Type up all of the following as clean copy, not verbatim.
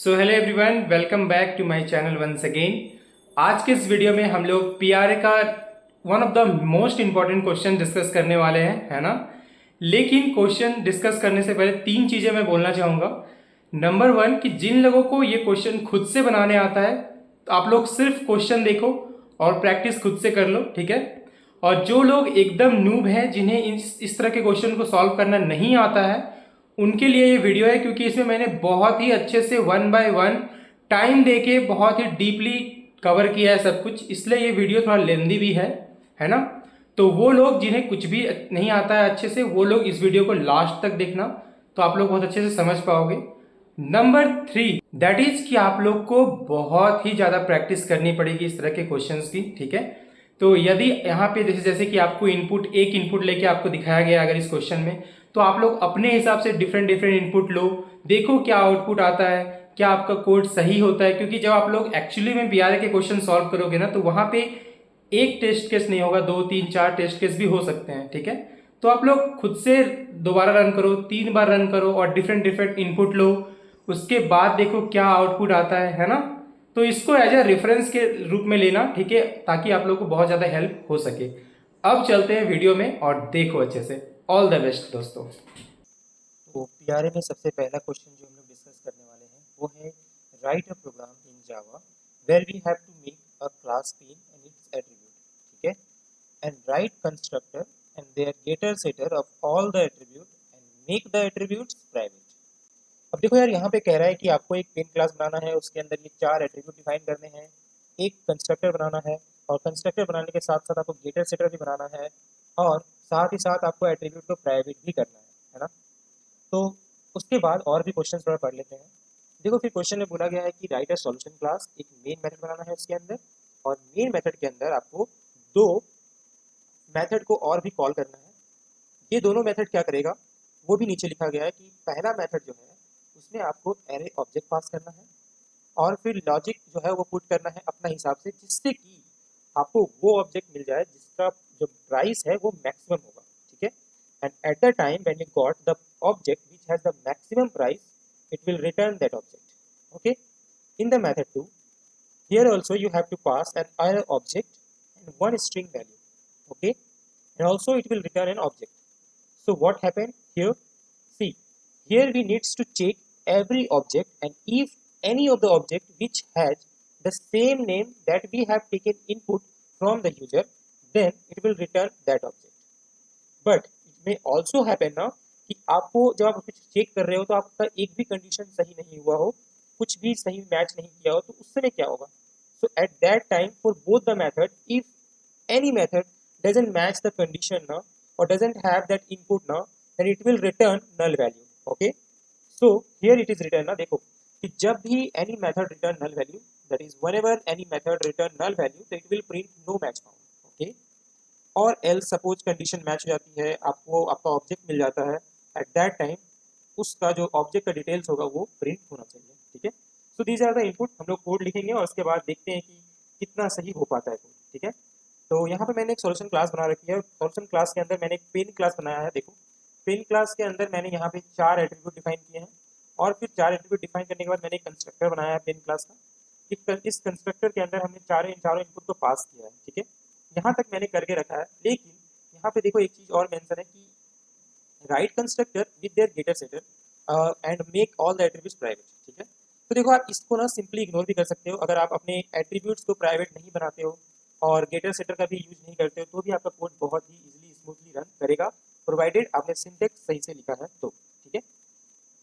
So hello everyone, welcome back to my channel once again. आज के इस video में हम लोग पीआरए का one of the most important question discuss करने वाले हैं, है ना। लेकिन क्वेश्चन डिस्कस करने से पहले तीन चीज़ें मैं बोलना चाहूँगा। नंबर वन, कि जिन लोगों को ये क्वेश्चन खुद से बनाने आता है तो आप लोग सिर्फ क्वेश्चन देखो और प्रैक्टिस खुद से कर लो, ठीक है। और जो लोग एकदम नूब हैं, जिन्हें इस तरह के क्वेश्चन को सॉल्व करना नहीं आता है, उनके लिए ये वीडियो है, क्योंकि इसमें मैंने बहुत ही अच्छे से वन बाय वन टाइम देके बहुत ही डीपली कवर किया है सब कुछ, इसलिए ये वीडियो थोड़ा लेंदी भी है ना। तो वो लोग जिन्हें कुछ भी नहीं आता है अच्छे से, वो लोग इस वीडियो को लास्ट तक देखना, तो आप लोग बहुत अच्छे से समझ पाओगे। नंबर थ्री, दैट इज कि आप लोग को बहुत ही ज़्यादा प्रैक्टिस करनी पड़ेगी इस तरह के क्वेश्चंस की, ठीक है। तो यदि यहाँ पे जैसे जैसे कि आपको एक इनपुट लेके आपको दिखाया गया अगर इस क्वेश्चन में, तो आप लोग अपने हिसाब से डिफरेंट डिफरेंट इनपुट लो, देखो क्या आउटपुट आता है, क्या आपका कोड सही होता है। क्योंकि जब आप लोग एक्चुअली में पीआरए के क्वेश्चन सॉल्व करोगे ना, तो वहाँ पे एक टेस्ट केस नहीं होगा, दो तीन चार टेस्ट केस भी हो सकते हैं, ठीक है। तो आप लोग खुद से दोबारा रन करो, 3 बार रन करो और डिफरेंट डिफरेंट इनपुट लो, उसके बाद देखो क्या आउटपुट आता है ना। तो इसको एज ए रेफरेंस के रूप में लेना, ठीक है, ताकि आप लोग को बहुत ज़्यादा हेल्प हो सके। अब चलते हैं वीडियो में और देखो अच्छे से। ऑल द बेस्ट दोस्तों। तो पीआरए में सबसे पहला क्वेश्चन जो हम लोग डिस्कस करने वाले हैं वो है write a program in Java where we have to make a class pen and its attribute, ठीक है, and write constructor and their getter setter of all the attribute and make the attributes private. अब देखो यार, यहाँ पे कह रहा है कि आपको एक पेन क्लास बनाना है, उसके अंदर ये 4 एट्रीब्यूट डिफाइन करने हैं, एक कंस्ट्रक्टर बनाना है, और कंस्ट्रक्टर बनाने के साथ साथ आपको गेटर सेटर भी बनाना है, और साथ ही साथ आपको एट्रीब्यूट को प्राइवेट भी करना है ना। तो उसके बाद और भी क्वेश्चन थोड़ा पढ़ लेते हैं। देखो, फिर क्वेश्चन में बोला गया है कि राइट अ सॉल्यूशन क्लास, एक मेन मेथड बनाना है उसके अंदर, और मेन मेथड के अंदर आपको दो मेथड को और भी कॉल करना है। ये दोनों मेथड क्या करेगा वो भी नीचे लिखा गया है कि पहला मेथड जो है उसमें आपको एरे ऑब्जेक्ट पास करना है, और फिर लॉजिक जो है वो पुट करना है अपना हिसाब से, जिससे कि आपको वो ऑब्जेक्ट मिल जाए जिसका जो प्राइस है वो मैक्सिमम होगा, ठीक है। And at the time when you got the object which has the maximum price, it will return that object. Okay. In the method 2, here also you have to pass an array object and one string value. Okay. And also it will return an object. So what happened here? See, here we needs to check every object, and if any of the object which has the same name that we have taken input from the user, then it will return that object. But it may also happen ना कि आपको जब आप कुछ check कर रहे हो तो आपका एक भी कंडीशन सही नहीं हुआ हो, कुछ भी सही मैच नहीं किया हो, तो उस समय क्या होगा? So at that time for both the method, if any method doesn't match the condition now or doesn't have that input now, then it will return null value. Okay, so here it is written ना, देखो कि जब भी any method return null value, that is whenever any method return null value, so it will print no match found. Okay, और L suppose condition match हो जाती है, आपको आपका ऑब्जेक्ट मिल जाता है, एट दैट टाइम उसका जो ऑब्जेक्ट का डिटेल्स होगा वो प्रिंट होना चाहिए, ठीक है। So these are the input. हम लोग कोड लिखेंगे और उसके बाद देखते हैं कि कितना सही हो पाता है कोड, ठीक है। तो यहाँ पे मैंने एक सॉल्यूशन क्लास बना रखी है, सॉल्यूशन क्लास के अंदर मैंने एक पेन क्लास बनाया है। देखो, पेन क्लास के अंदर मैंने यहाँ पे 4 एट्रीब्यूट डिफाइन किए हैं, और फिर 4 एट्रीब्यूट डिफाइन करने के बाद मैंने एक कंस्ट्रक्टर बनाया है पेन क्लास का। इस कंस्ट्रक्टर के अंदर हमने चारों इनपुट को पास किया है, ठीक है। यहाँ तक मैंने करके रखा है, लेकिन यहाँ पे देखो एक चीज़ और मेंशन है कि write constructor with their getter setter and make all the attributes private, ठीक है। तो देखो, आप इसको ना सिंपली इग्नोर भी कर सकते हो। अगर आप अपने एट्रीब्यूट्स को प्राइवेट नहीं बनाते हो और गेटर सेटर का भी यूज नहीं करते हो, तो भी आपका कोड बहुत ही इजीली स्मूथली रन करेगा, प्रोवाइडेड आपने सिंटेक्स सही से लिखा है तो, ठीक है।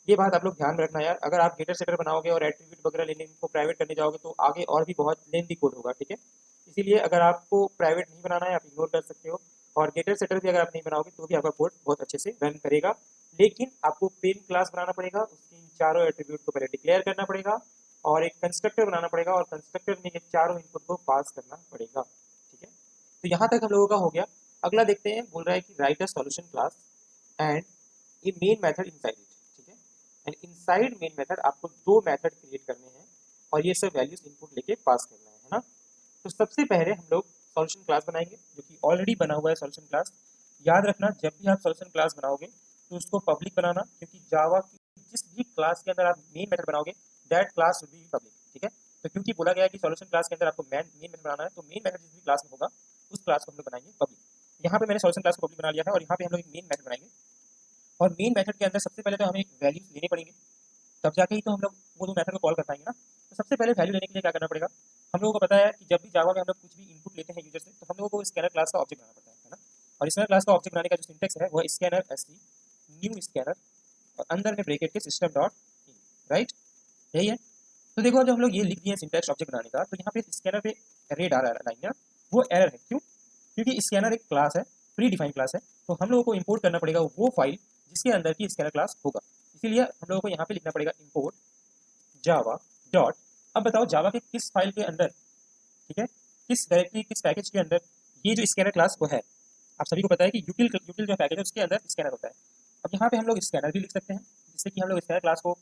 ये बात आप लोग ध्यान में रखना यार। अगर आप गेटर सेटर बनाओगे और एट्रीब्यूट वगैरह लेने को प्राइवेट करने जाओगे तो आगे और भी बहुत लेंथी कोड होगा, ठीक है। इसीलिए अगर आपको प्राइवेट नहीं बनाना है, आप इग्नोर कर सकते हो, और गेटर सेटर भी अगर आप नहीं बनाओगे तो भी आपका कोड बहुत अच्छे से रन करेगा। लेकिन आपको पेन क्लास बनाना पड़ेगा, उसकी इन चारों एट्रीब्यूट को पहले डिक्लेयर करना पड़ेगा, और एक कंस्ट्रक्टर बनाना पड़ेगा, और कंस्ट्रक्टर में ये चारों इनपुट को पास करना पड़ेगा, ठीक है। तो यहाँ तक हम लोगों का हो गया। अगला देखते हैं, बोल रहा है कि right a solution class and ये मेन मेथड इनसाइड इट, ठीक है। एंड इनसाइड मेन मेथड आपको 2 मेथड क्रिएट करने हैं, और ये सब वैल्यूज इनपुट लेके पास करना है ना। तो सबसे पहले हम लोग सॉल्यूशन क्लास बनाएंगे, जो कि ऑलरेडी बना हुआ है सॉल्यूशन क्लास। याद रखना, जब भी आप सॉल्यूशन क्लास बनाओगे तो उसको पब्लिक बनाना, क्योंकि जावा की जिस भी क्लास के अंदर आप मेन मेथड बनाओगे that class will be public, ठीक है। तो क्योंकि बोला गया है कि सॉल्यूशन क्लास के अंदर आपको मेन मेथड बनाना है, तो मेन मेथड जिस भी क्लास में होगा उस क्लास को हम लोग बनाएंगे पब्लिक। यहाँ पे मैंने सॉल्यूशन क्लास को पब्लिक बना लिया है और यहाँ पे हम लोग एक मेन मेथड बनाएंगे, और मेन मेथड के अंदर सबसे पहले तो हमें वैल्यूज लेने पड़ेंगे, तब जाके ही तो हम लोग वो दो मेथड को कॉल कर पाएंगे ना। तो सबसे पहले वैल्यू लेने के लिए क्या करना पड़ेगा, हम लोगों को पता है कि जब भी जावा में हम लोग कुछ भी इनपुट लेते हैं यूजर से, तो हम लोगों को स्कैनर क्लास का ऑब्जेक्ट बनाना पड़ता है ना। और स्कैनर क्लास का ऑब्जेक्ट बनाने का जो सिंटेक्स है वो स्कैनर एसटी न्यू स्कैनर और अंदर में ब्रैकेट के सिस्टम डॉट इन, राइट, यही है। तो देखो जब हम लोग ये लिख दिए सिंटैक्स ऑब्जेक्ट बनाने का, तो यहाँ पे स्कैनर पे रेड आ रहा है लाइन, वो एरर है। क्यों? क्योंकि स्कैनर एक क्लास है, प्री डिफाइंड क्लास है, तो हम लोगों को इंपोर्ट करना पड़ेगा वो फाइल जिसके अंदर की स्कैनर क्लास होगा। इसीलिए हम लोगों को यहाँ पे लिखना पड़ेगा इंपोर्ट जावा डॉट, अब बताओ जावा के किस फाइल के अंदर, ठीक है, किस डायरेक्टरी किस पैकेज के अंदर ये जो स्कैनर क्लास वो है। आप सभी को पता है कि यूटिल यूटिल जो पैकेज है उसके अंदर स्कैनर होता है। अब यहाँ पे हम लोग स्कैनर भी लिख सकते हैं, जिससे कि हम लोग स्कैनर क्लास को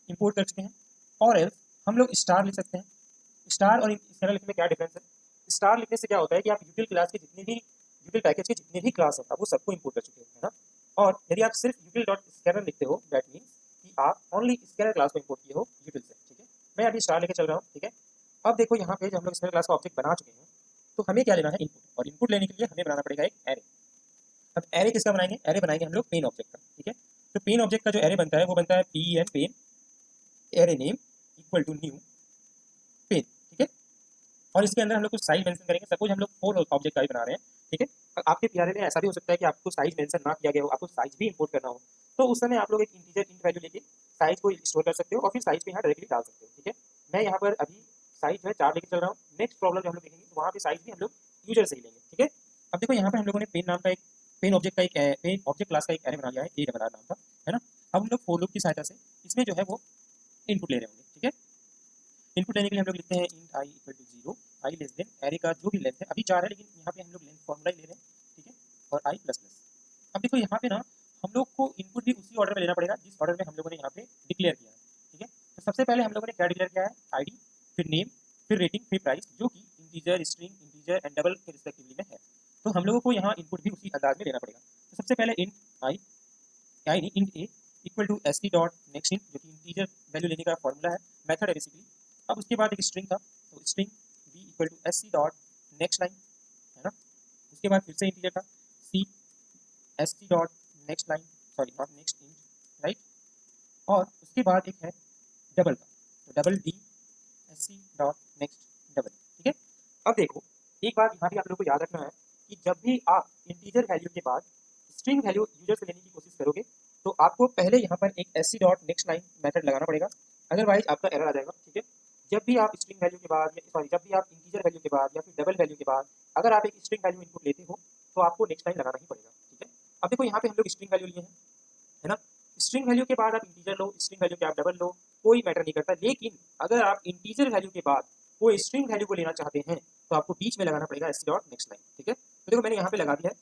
इंपोर्ट कर चुके हैं, और एल्स हम लोग स्टार लिख सकते हैं। स्टार और स्कैनर लिखने में क्या डिफरेंस है? स्टार लिखने से क्या होता है कि आप यूटिल क्लास के जितने भी यूटिल पैकेज के जितने भी क्लास हैं आप वो सबको इंपोर्ट कर चुके हैं, है ना। और यदि आप सिर्फ यूटिल डॉट स्कैनर लिखते हो, दैट मीन्स कि आप ओनली स्कैनर क्लास को इंपोर्ट किए हो यूटिल से, ठीक है। मैं अभी स्टार लेके चल रहा हूँ, ठीक है। अब देखो यहाँ पे जब हम लोग स्कैनर क्लास का ऑब्जेक्ट बना चुके हैं, तो हमें क्या लेना है, इनपुट, और इनपुट लेने के लिए हमें बनाना पड़ेगा एक एरे। अब एरे किसका बनाएंगे? एरे बनाएंगे हम लोग पेन ऑब्जेक्ट का, ठीक है। तो पेन ऑब्जेक्ट का जो एरे बनता है वो बनता है P N pen array name equal to new pen, ठीक है। और इसके अंदर हम लोग कुछ साइज मेंशन करेंगे। सपोज हम लोग 4 ऑब्जेक्ट का ही बना रहे हैं, ठीक है। और आपके पीआरए में ऐसा भी हो सकता है कि आपको साइज मेंशन ना किया गया हो, आपको साइज भी इंपोर्ट करना हो, तो उस समय आप लोग एक इंटीजर इंट वैल्यू लेके साइज को स्टोर कर सकते हो और फिर साइज को यहाँ डायरेक्टली डाल सकते हो, ठीक है। मैं यहाँ पर अभी साइज जो है 4 लेके चल रहा हूँ। नेक्स्ट प्रॉब्लम जो हम लोग देखेंगे तो वहाँ पे साइज भी हम लोग यूजर से ही लेंगे, ठीक है। अब देखो यहाँ पे हम लोगों ने पेन नाम का एक पेन ऑब्जेक्ट का एक पेन ऑब्जेक्ट क्लास का एक एरे बना लिया है, ए बना नाम का, है ना। अब हम लोग फॉर लूप की सहायता से इसमें जो है वो इनपुट ले रहे होंगे, ठीक है। इनपुट लेने के लिए हम लोग लिखते हैं int I equal to 0, I less than array का जो भी लेंथ है, अभी 4 है लेकिन यहाँ पे हम लोग लेंथ फॉर्मूला ही ले रहे हैं, ठीक है, और आई प्लस प्लस। अब देखो यहाँ पे ना हम लोग को इनपुट भी उसी ऑर्डर में लेना पड़ेगा जिस ऑर्डर में हम लोगों ने यहाँ पे डिक्लेयर किया है, ठीक है। तो सबसे पहले हम लोगों ने क्या डिक्लेयर किया है, आईडी, फिर नेम, फिर रेटिंग, फिर प्राइस, जो कि integer string integer and double के रिस्पेक्टिवली में है। तो हम लोगों को यहाँ इनपुट भी उसी अंदाज में लेना पड़ेगा। तो सबसे पहले इंट आई आई नहीं int A equal to S T dot next int, जो कि इंटीजर वैल्यू लेने का फॉर्मूला है, मेथड है बेसिकली। अब उसके बाद एक स्ट्रिंग था, तो string B equal to S C dot next line, है ना। उसके बाद फिर से इंटीजर था, C S T dot next line, sorry not next int, right. और उसके बाद एक है डबल का, तो double D S C dot next double, ठीक है। अब देखो एक बात यहाँ भी आप लोगों को याद रखना है कि जब भी आप इंटीजर वैल्यू के बाद स्ट्रिंग वैल्यू यूजर से लेने की कोशिश करोगे, तो आपको पहले यहाँ पर एक S C dot next line method लगाना पड़ेगा, अदरवाइज आपका एरर आ जाएगा, ठीक है। जब भी आप स्ट्रिंग वैल्यू के बाद सॉरी जब भी आप इंटीजर वैल्यू के बाद या फिर डबल वैल्यू के बाद अगर आप एक स्ट्रिंग वैल्यू इनपुट लेते हो, तो आपको नेक्स्ट लाइन लगाना ही पड़ेगा, ठीक है। अब देखो यहाँ पे हम लोग स्ट्रिंग वैल्यू लिए हैं, है ना। स्ट्रिंग वैल्यू के बाद आप इंटीजर लो, स्ट्रिंग वैल्यू के आप डबल लो, कोई मैटर नहीं करता। लेकिन अगर आप इंटीजर वैल्यू के बाद कोई स्ट्रिंग वैल्यू को लेना चाहते हैं, तो आपको बीच में लगाना पड़ेगा S C dot next line, ठीक है। तो देखो मैंने यहाँ पे लगा दिया है।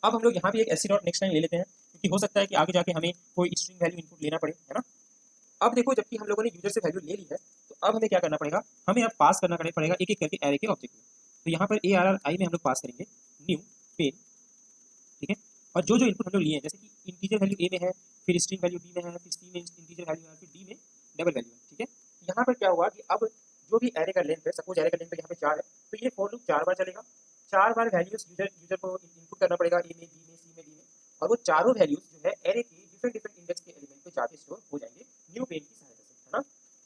अब हम लोग यहाँ भी एक S C dot next line ले लेते हैं, क्योंकि हो सकता है कि आगे जाके हमें कोई स्ट्रिंग वैल्यू इनपुट लेना पड़े, है ना। अब देखो जबकि हम लोगों ने यूजर से वैल्यू ले ली है, तो अब हमें क्या करना पड़ेगा, हमें अब पास करना पड़ेगा एक एक करके एरे के ऑब्जेक्ट में। तो यहाँ पर ए आर आर आई में हम लोग पास करेंगे न्यू पेन, ठीक है। और जो जो इनपुट हम लोग लिए हैं, जैसे कि इंटीजर वैल्यू ए में है, फिर स्ट्रिंग वैल्यू बी में है, फिर सी में इंटीजर वैल्यू है, फिर डी में डबल वैल्यू है, ठीक है। यहाँ पर क्या हुआ कि अब जो भी एरे का लेंथ है, सपोज एरे का लेंथ यहाँ पे 4 है, तो ये फॉर लूप 4 बार चलेगा। 4 बार वैल्यूज यूजर को इनपुट करना पड़ेगा ए में, बी में, सी में, डी में, और वो चारों वैल्यूज जो है एरे के डिफरेंट डिफरेंट इंडेक्स के एलिमेंट पे जाके स्टोर हो जाएंगे न्यू पेन की सहायता से, है ना।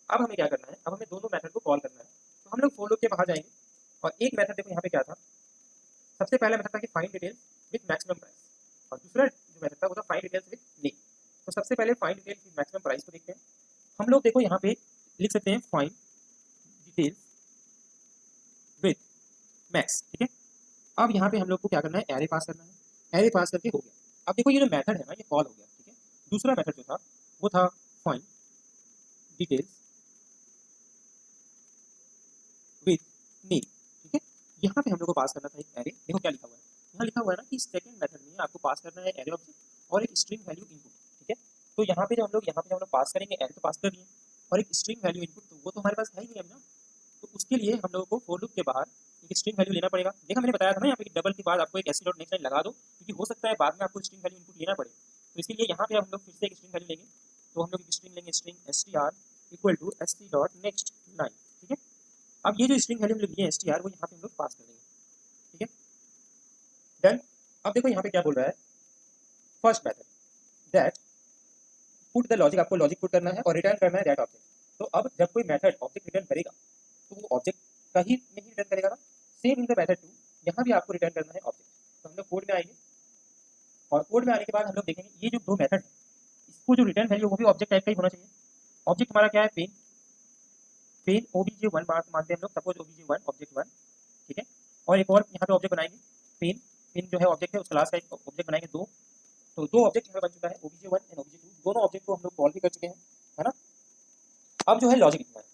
अब हमें क्या करना है, अब हमें दोनों मेथड को कॉल करना है। तो हम लोग फॉर लूप के बाहर जाएंगे, और एक मेथड देखो यहाँ पे क्या था, सबसे पहला मेथड था कि find details with maximum price, और दूसरा जो मेथड था वो था फाइंड डिटेल्स विद नेम। तो सबसे पहले find details with maximum price को देखते हैं। हम लोग देखो यहाँ पे लिख सकते हैं फाइंड डिटेल्स विद मैक्स, ठीक है। अब यहाँ पे हम लोग को क्या करना है, एरे पास करना है। एरे पास करके हो गया। अब देखो ये जो मेथड है ना, ये कॉल हो गया, ठीक है। दूसरा मेथड जो था वो था फाइंड डिटेल्स विद नेम, ठीक है। यहाँ पे हम लोग को पास करना था एक एरे। देखो क्या लिखा हुआ है, यहाँ लिखा हुआ है ना कि सेकंड मेथड में आपको पास करना है एरे ऑब्जेक्ट और एक स्ट्रिंग वैल्यू इनपुट, ठीक है। तो यहाँ पे जब हम लोग पास करेंगे, एरे तो पास कर दिए, और एक स्ट्रिंग वैल्यू इनपुट, तो वो तो हमारे पास है ही नहीं अब ना। तो उसके लिए हम लोगों को फॉर लूप के बाहर एक स्ट्रिंग वैल्यू लेना पड़ेगा। देखा मैंने बताया था ना यहाँ पे डबल के बाद आपको एक एस डॉट नेक्स्ट लाइन लगा दो, क्योंकि हो सकता है बाद में आपको स्ट्रिंग वैल्यू इनपुट लेना पड़े। तो इसीलिए यहाँ पे हम लोग फिर से एक स्ट्रिंग वैल्यू लेंगे। तो हम लोग एक स्ट्रिंग लेंगे, string S T R equal to st dot next line, ठीक है। अब ये जो स्ट्रिंग वैल्यू हम लोग लिए str वो यहाँ पे हम लोग पास कर देंगे, ठीक है। देन अब देखो यहाँ पे क्या बोल रहा है, first method that put the logic, आपको लॉजिक पुट करना है और रिटर्न करना है दैट ऑब्जेक्ट। तो अब जब कोई मेथड ऑब्जेक्ट रिटर्न करेगा तो वो ऑब्जेक्ट का ही नहीं रिटर्न करेगा ना, same in the method to यहाँ भी आपको रिटर्न करना है ऑब्जेक्ट। तो हम लोग कोड में आएंगे और कोड में आने के बाद हम लोग देखेंगे ये जो दो मेथड है इसको जो रिटर्न वैल्यू वो भी ऑब्जेक्ट टाइप का ही होना चाहिए। ऑब्जेक्ट हमारा क्या है, पेन, पेन obj1 मानते हैं हम लोग, सपोज obj1 ऑब्जेक्ट 1, ठीक है। और एक और यहाँ पे ऑब्जेक्ट बनाएंगे पेन, पेन जो है ऑब्जेक्ट है उस क्लास का एक ऑब्जेक्ट बनाएंगे दो, तो दो ऑब्जेक्ट यहाँ पे बन चुका है obj1 एंड obj2, दोनों ऑब्जेक्ट को हम लोग कॉल भी कर चुके हैं, है ना। अब जो है लॉजिक लिखना है,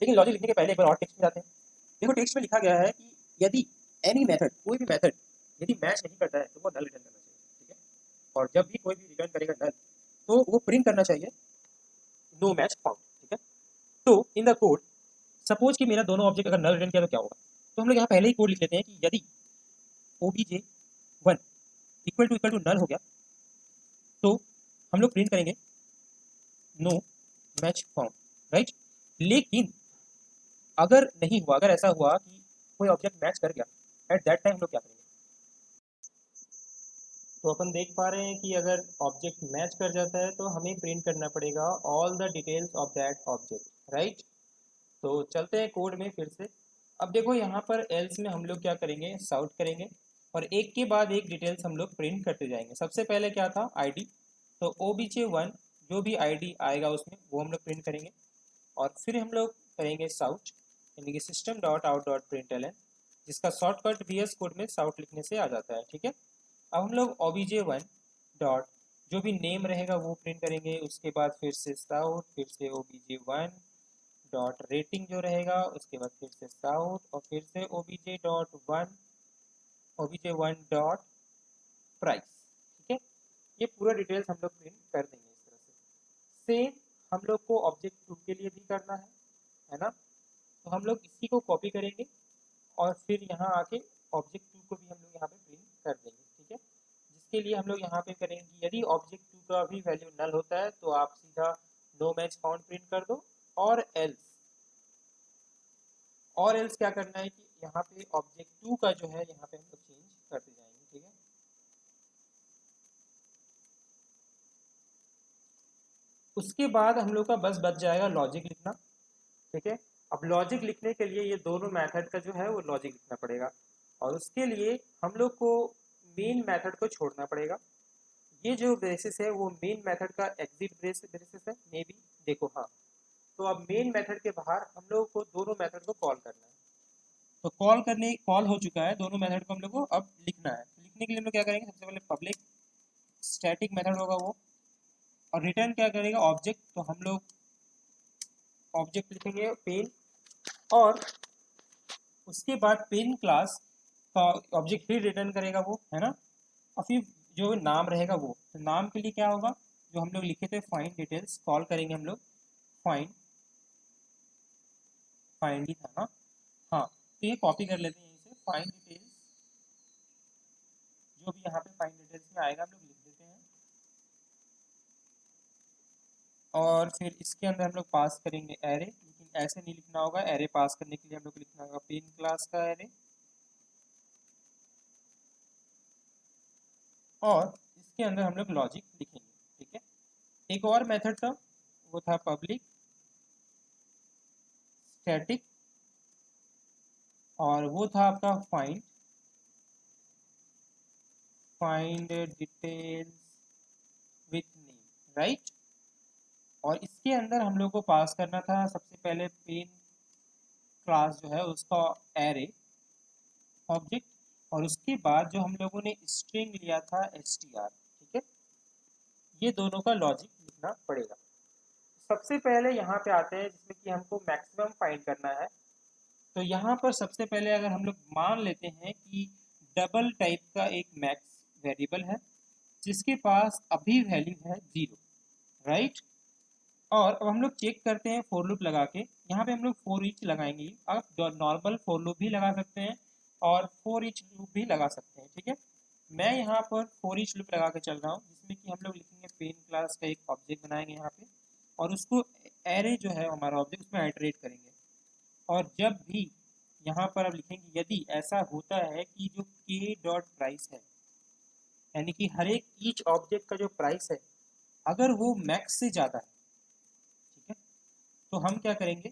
लेकिन लॉजिक लिखने के पहले एक बार और टेक्स्ट में जाते हैं। देखो टेक्स्ट में लिखा गया है कि यदि एनी मेथड, कोई भी मेथड यदि मैच नहीं करता है तो वो नल रिटर्न करना चाहिए, ठीक है। और जब भी कोई भी रिटर्न करेगा नल तो वो प्रिंट करना चाहिए नो मैच फाउंड, ठीक है। तो इन द कोड सपोज कि मेरा दोनों ऑब्जेक्ट अगर नल रिटर्न किया तो क्या होगा, तो हम लोग यहाँ पहले ही कोड लिख लेते हैं कि यदि obj1 इक्वल टू नल हो गया तो हम लोग प्रिंट करेंगे नो मैच फाउंड, राइट। लेकिन अगर नहीं हुआ, अगर ऐसा हुआ कि कोई ऑब्जेक्ट मैच कर गया, एट दैट टाइम हम लोग क्या करेंगे। तो अपन देख पा रहे हैं कि अगर ऑब्जेक्ट मैच कर जाता है तो हमें प्रिंट करना पड़ेगा all the details of that object, right. तो चलते हैं कोड में फिर से। अब देखो यहाँ पर एल्स में हम लोग क्या करेंगे, साउट करेंगे और एक के बाद एक डिटेल्स हम लोग प्रिंट करते जाएंगे। सबसे पहले क्या था, आईडी, तो obj1 जो भी आईडी आएगा उसमें वो हम लोग प्रिंट करेंगे और फिर हम लोग करेंगे साउट, यानी कि system dot out dot println, जिसका शॉर्टकट VS कोड में साउट लिखने से आ जाता है, ठीक है। अब हम लोग obj1 डॉट जो भी नेम रहेगा वो प्रिंट करेंगे, उसके बाद फिर से साउट, फिर से obj1 डॉट रेटिंग जो रहेगा, उसके बाद फिर से साउट और फिर से obj1 डॉट प्राइस, ठीक है। ये पूरा डिटेल्स हम लोग प्रिंट कर देंगे इस तरह से। सेम हम लोग को ऑब्जेक्ट 2 के लिए भी करना है ना। तो हम लोग इसी को कॉपी करेंगे और फिर यहाँ आके ऑब्जेक्ट 2 को भी हम लोग यहाँ पे प्रिंट कर देंगे, ठीक है। जिसके लिए हम लोग यहाँ पे करेंगे कि यदि ऑब्जेक्ट 2 का भी वैल्यू नल होता है तो आप सीधा नो मैच फाउंड प्रिंट कर दो, और एल्स क्या करना है कि यहाँ पे ऑब्जेक्ट 2 का जो है यहाँ पे हम लोग चेंज करते जाएंगे, ठीक है। उसके बाद हम लोग का बस बच जाएगा लॉजिक लिखना, ठीक है। अब लॉजिक लिखने के लिए ये दोनों मेथड का जो है वो लॉजिक लिखना पड़ेगा और उसके लिए हम लोग को मेन मेथड को छोड़ना पड़ेगा। ये जो ब्रेसिस है वो मेन मेथड का एग्जिट ब्रेसिस है मे बी, देखो हाँ। तो अब मेन मेथड के बाहर हम लोग को दोनों मेथड को कॉल करना है। तो कॉल हो चुका है, दोनों मेथड को हम लोग को अब लिखना है। लिखने के लिए हम लोग क्या करेंगे, सबसे पहले पब्लिक स्टैटिक मेथड होगा वो, और रिटर्न क्या करेगा ऑब्जेक्ट, तो हम लोग ऑब्जेक्ट लिखेंगे पेन और उसके बाद पेन क्लास का ऑब्जेक्ट फिर रिटर्न करेगा वो, है ना। और फिर जो नाम रहेगा वो, तो नाम के लिए क्या होगा, जो हम लोग लिखे थे फाइंड डिटेल्स, कॉल करेंगे हम लोग फाइंड ही था ना, हाँ। तो ये कॉपी कर लेते हैं यहीं से, फाइंड डिटेल्स, जो भी यहाँ पे फाइंड डिटेल्स में आएगा हम लोग लिख देते हैं और फिर इसके अंदर हम लोग पास करेंगे एरे, लेकिन ऐसे नहीं लिखना होगा, एरे पास करने के लिए हम लोग लिखना होगा पेन क्लास का एरे, और इसके अंदर हम लोग लॉजिक लिखेंगे, ठीक है। एक और मेथड था, वो था पब्लिक स्टैटिक, और वो था आपका find details with name, right. और इसके अंदर हम लोग को पास करना था सबसे पहले पेन क्लास जो है उसका एरे ऑब्जेक्ट, और उसके बाद जो हम लोगों ने स्ट्रिंग लिया था str, ठीक है। ये दोनों का लॉजिक लिखना पड़ेगा। सबसे पहले यहाँ पे आते हैं जिसमें कि हमको मैक्सिमम फाइंड करना है। तो यहाँ पर सबसे पहले अगर हम लोग मान लेते हैं कि डबल टाइप का एक मैक्स वेरिएबल है जिसके पास अभी वैल्यू है 0, राइट। और अब हम लोग चेक करते हैं फॉर लूप लगा के, यहाँ पे हम लोग फॉर ईच लगाएंगे। आप नॉर्मल फॉर लूप भी लगा सकते हैं और फॉर ईच लूप भी लगा सकते हैं, ठीक है। मैं यहाँ पर फॉर ईच लूप लगा के चल रहा हूँ, जिसमें कि हम लोग लिखेंगे पेन क्लास का एक ऑब्जेक्ट बनाएंगे यहाँ पे और उसको एरे जो है हमारा ऑब्जेक्ट उसमें आइटरेट करेंगे। और जब भी यहाँ पर आप लिखेंगे यदि ऐसा होता है कि जो के डॉट प्राइस है, यानी कि हर एक ईच ऑब्जेक्ट का जो प्राइस है अगर वो मैक्स से ज़्यादा है, ठीक है, तो हम क्या करेंगे,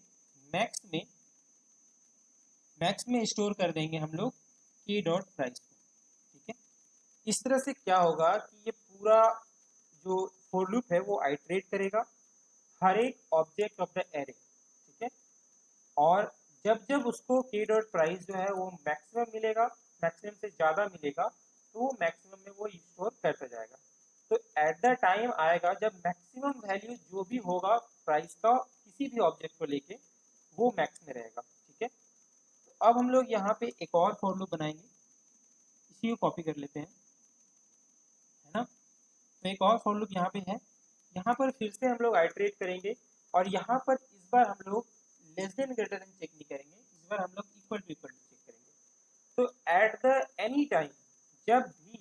मैक्स में स्टोर कर देंगे हम लोग के डॉट प्राइस को। ठीक है, इस तरह से क्या होगा कि ये पूरा जो फॉर लूप है वो आइटरेट करेगा हर एक ऑब्जेक्ट ऑफ द एरे। ठीक है, और जब जब उसको के डॉट प्राइस जो है वो मैक्सिमम मिलेगा, मैक्सिमम से ज़्यादा मिलेगा, तो वो मैक्सिमम में वो स्टोर करता जाएगा। तो एट द टाइम आएगा जब मैक्सिमम वैल्यू जो भी होगा प्राइस का किसी भी ऑब्जेक्ट को लेके वो मैक्स में रहेगा। ठीक है, तो अब हम लोग यहाँ पे एक और फॉर लूप बनाएंगे, इसी को कॉपी कर लेते हैं, है ना। तो एक और फॉर लूप यहाँ पे है, यहाँ पर फिर से हम लोग आइटरेट करेंगे और यहाँ पर इस बार हम लोग less than greater than check नहीं करेंगे, इस बार हम लोग इक्वल टू चेक करेंगे। तो एट द एनी टाइम जब भी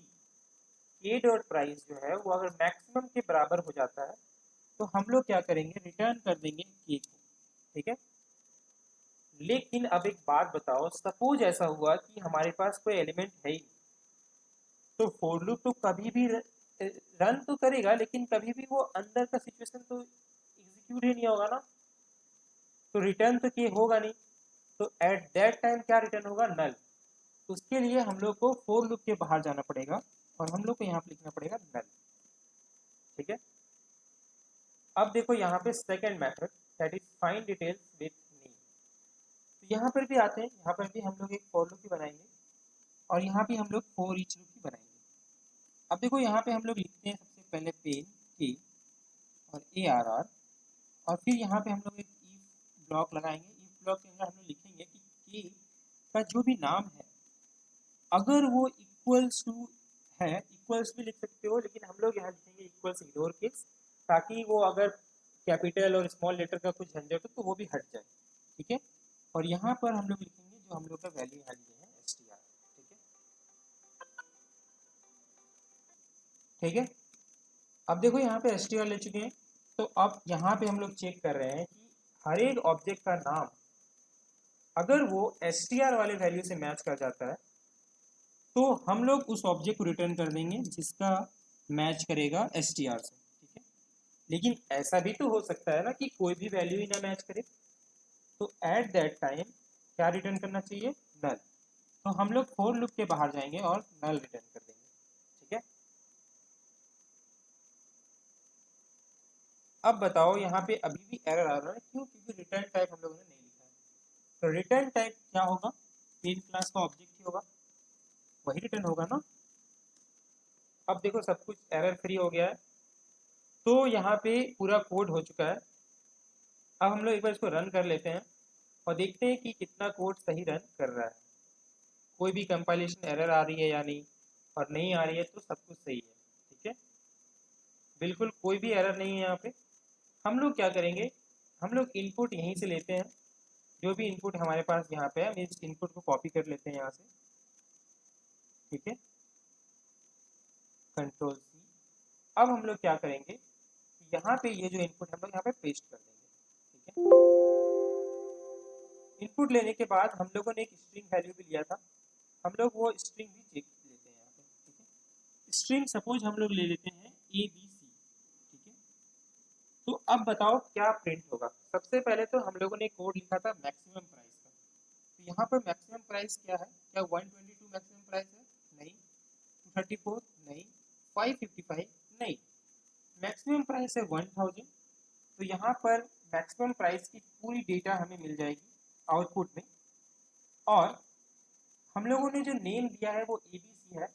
के डॉट प्राइस जो है वो अगर मैक्सिमम के बराबर हो जाता है तो हम लोग क्या करेंगे, रिटर्न कर देंगे के को। ठीक है, लेकिन अब एक बात बताओ, सपोज ऐसा हुआ कि हमारे पास कोई एलिमेंट है ही नहीं, तो फॉर लूप तो कभी भी रन तो करेगा लेकिन कभी भी वो अंदर का सिचुएशन तो एग्जीक्यूट ही नहीं होगा ना, तो रिटर्न तो के होगा नहीं। तो एट दैट टाइम क्या रिटर्न होगा, नल। उसके लिए हम लोग को फॉर लूप के बाहर जाना पड़ेगा और हम लोग को यहाँ पे लिखना पड़ेगा नल। ठीक है, अब देखो यहाँ पे second method that is find details with name. तो यहाँ पर भी आते हैं, यहाँ पर भी हम लोग एक फॉर लूप भी बनाएंगे और यहाँ भी हम लोग फॉर ईच लूप भी बनाएंगे। अब देखो यहाँ पे हम लोग लिखते हैं सबसे पहले पेन के और ARR, और फिर यहाँ पे हम लोग एक इफ ब्लॉक लगाएंगे। इफ ब्लॉक के अंदर हम लोग लिखेंगे कि के का जो भी नाम है अगर वो इक्वल्स टू है, इक्वल्स भी लिख सकते हो लेकिन हम लोग यहाँ लिखेंगे इक्वल्स इग्नोर केस, ताकि वो अगर कैपिटल और स्मॉल लेटर का कुछ झंझट हो तो वो भी हट जाए। ठीक है, और यहाँ पर हम लोग लिखेंगे जो हम लोग का वैल्यू यहाँ लिए हैं str। ठीक है, ठीक है, अब देखो यहाँ पे str ले चुके हैं, तो अब यहाँ पे हम लोग चेक कर रहे हैं कि हर एक ऑब्जेक्ट का नाम अगर वो str वाले वैल्यू से मैच कर जाता है तो हम लोग उस ऑब्जेक्ट को रिटर्न कर देंगे जिसका मैच करेगा str से। ठीक है, लेकिन ऐसा भी तो हो सकता है ना कि कोई भी वैल्यू ही ना मैच करे, तो एट दैट टाइम क्या रिटर्न करना चाहिए, नल। तो हम लोग फॉर लूप के बाहर जाएंगे और नल रिटर्न कर देंगे। ठीक है, अब बताओ यहाँ पे अभी भी एरर आ रहा है, क्यों, क्योंकि रिटर्न टाइप हम लोगों ने नहीं लिखा है। तो रिटर्न टाइप क्या होगा, पेन क्लास का ऑब्जेक्ट ही होगा, वही रिटर्न होगा ना। अब देखो सब कुछ एरर फ्री हो गया है, तो यहाँ पे पूरा कोड हो चुका है। अब हम लोग एक बार इसको रन कर लेते हैं और देखते हैं कि कितना कोड सही रन कर रहा है, कोई भी कंपाइलेशन एरर आ रही है या नहीं, और नहीं आ रही है तो सब कुछ सही है। ठीक है, बिल्कुल कोई भी एरर नहीं है यहाँ पे। हम लोग क्या करेंगे, हम लोग इनपुट यहीं से लेते हैं, जो भी इनपुट हमारे पास यहाँ पे है हम इस इनपुट को कॉपी कर लेते हैं यहाँ से। ठीक है, कंट्रोल सी। अब हम लोग क्या करेंगे, यहाँ पे ये जो इनपुट हम लोग यहाँ पे पेस्ट कर देंगे। ठीक है, इनपुट लेने के बाद हम लोगों ने एक स्ट्रिंग वैल्यू भी लिया था, हम लोग वो स्ट्रिंग भी चेक लेते हैं यहाँ पे। ठीक है, स्ट्रिंग सपोज हम लोग ले लेते हैं ABC। ठीक है, तो अब बताओ क्या प्रिंट होगा। सबसे पहले तो हम लोगों ने कोड लिखा था मैक्सिमम प्राइस का, तो यहाँ पर मैक्सिमम प्राइस क्या है, क्या 122 मैक्सिमम प्राइस है, नहीं। 234 नहीं। 555 नहीं। मैक्सिमम प्राइस है 1000। तो यहाँ पर मैक्सिमम प्राइस की पूरी डेटा हमें मिल जाएगी आउटपुट में, और हम लोगों ने जो नेम दिया है वो ABC है,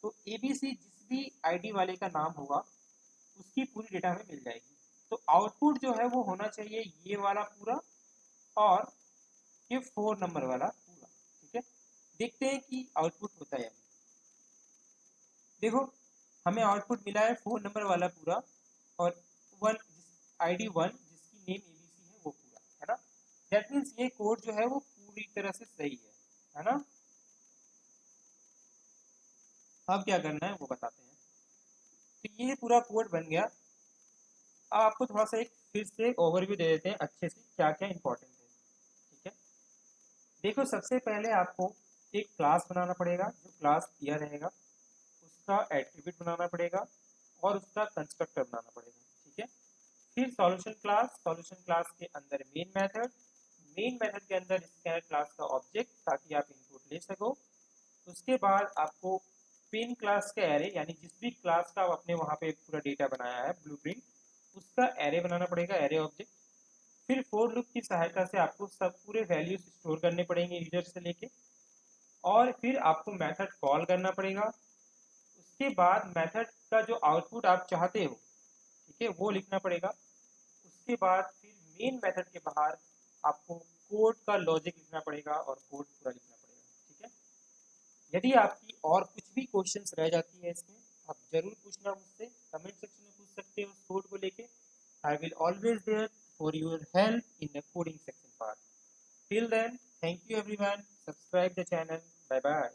तो ABC जिस भी आईडी वाले का नाम होगा उसकी पूरी डेटा हमें मिल जाएगी। तो आउटपुट जो है वो होना चाहिए ये वाला पूरा और ये 4 नंबर वाला पूरा। ठीक है, देखते हैं कि आउटपुट होता है या नहीं। देखो हमें आउटपुट मिला है 4 नंबर वाला पूरा और वन ID 1 जिसकी नेम ABC है वो पूरा, है ना। दैट मीन्स ये कोड जो है वो पूरी तरह से सही है ना। अब क्या करना है वो बताते हैं। तो ये पूरा कोड बन गया। अब आपको थोड़ा सा एक फिर से ओवरव्यू दे देते हैं अच्छे से क्या क्या इंपॉर्टेंट है। ठीक है, देखो सबसे पहले आपको एक क्लास बनाना पड़ेगा, जो क्लास ईयर रहेगा उसका एट्रीब्यूट बनाना पड़ेगा और उसका कंस्ट्रक्टर बनाना पड़ेगा। ठीक है, फिर सॉल्यूशन क्लास के अंदर मेन मेथड के अंदर स्कैनर क्लास का ऑब्जेक्ट, ताकि आप इनपुट ले सको। उसके बाद आपको पिन क्लास का एरे, यानी जिस भी क्लास का आप अपने वहाँ पे पूरा डेटा बनाया है ब्लूप्रिंट, उसका एरे बनाना पड़ेगा, एरे ऑब्जेक्ट। फिर फोर लूप की सहायता से आपको सब पूरे वैल्यूज स्टोर करने पड़ेंगे यूजर से लेके, और फिर आपको मेथड कॉल करना पड़ेगा। उसके बाद मेथड का जो आउटपुट आप चाहते हो, ठीक है, वो लिखना पड़ेगा। उसके बाद फिर मेन मेथड के बाहर आपको कोड का लॉजिक लिखना पड़ेगा और कोड पूरा लिखना पड़ेगा। ठीक है, यदि आपकी और कुछ भी क्वेश्चंस रह जाती है इसमें, आप जरूर पूछना मुझसे, कमेंट सेक्शन में पूछ सकते हो उस कोड को लेके। I will always there for your help in the coding section part. Till then, thank you everyone, subscribe the channel, bye bye.